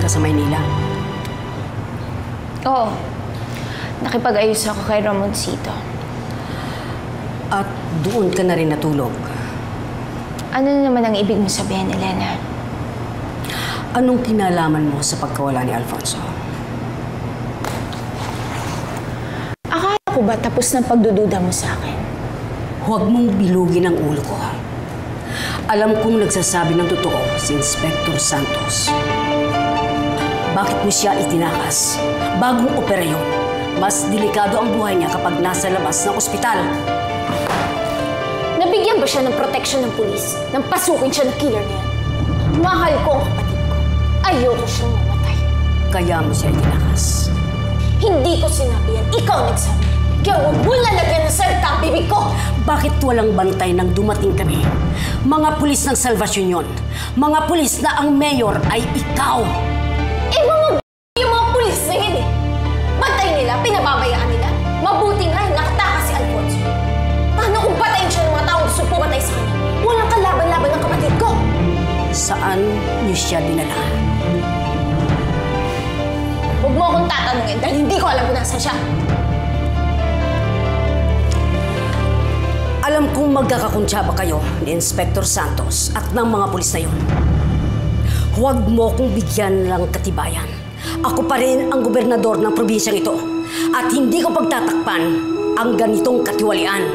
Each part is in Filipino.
ka sa Maynila? Oo. Nakipag-ayos ako kay Ramoncito. At doon ka na rin natulog? Ano naman ang ibig mo sabihin, Elena? Anong kinalaman mo sa pagkawala ni Alfonso? Akala ko ba tapos ng pagdududa mo sa akin? Huwag mong bilugin ang ulo ko. Alam kong nagsasabi ng totoo si Inspector Santos. Bakit mo siya itinakas? Bagong opera yun. Mas delikado ang buhay niya kapag nasa labas ng ospital. Nabigyan ba siya ng protection ng pulis nang pasukin siya ng killer niya? Mahal ko ang kapatid ko. Ayoko siyang mamatay. Kaya mo siya itinakas. Hindi ko sinabi yan. Ikaw nagsabi. Kaya huwag mo lalagyan ng salita ang bibig ko. Bakit walang bantay nang dumating kami? Mga pulis ng Salvation yun. Mga pulis na ang mayor ay ikaw. Eh, yung mga pulis na yun eh. Bantay nila, pinababayaan nila. Mabuti nga, nakatakas si Alfonso. Paano kung patayin siya ng mga taong gusto pumatay sa kanya? Walang kalaban-laban ng kapatid ko. Saan niyo siya dinala? Huwag mo akong tatanungin dahil hindi ko alam kung nasan siya. Alam kong magkakakuntsaba kayo ni Inspector Santos at ng mga pulis na yun. Huwag mo kong bigyan ng katibayan. Ako pa rin ang gobernador ng probinsyang ito at hindi ko pagtatakpan ang ganitong katiwalian.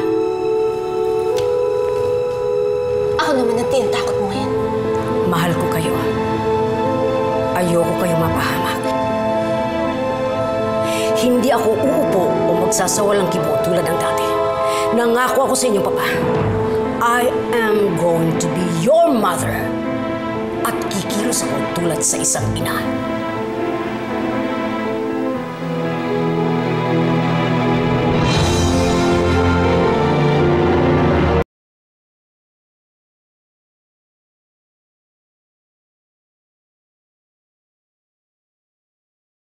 Ako naman ang tinatakot mo ngayon. Mahal ko kayo. Ayoko kayo mapahamak. Hindi ako uupo o magsasawalang kibo tulad ng dati. Nangako ako sa inyo, Papa. I am going to be your mother. At kikilos ako tulad sa isang ina.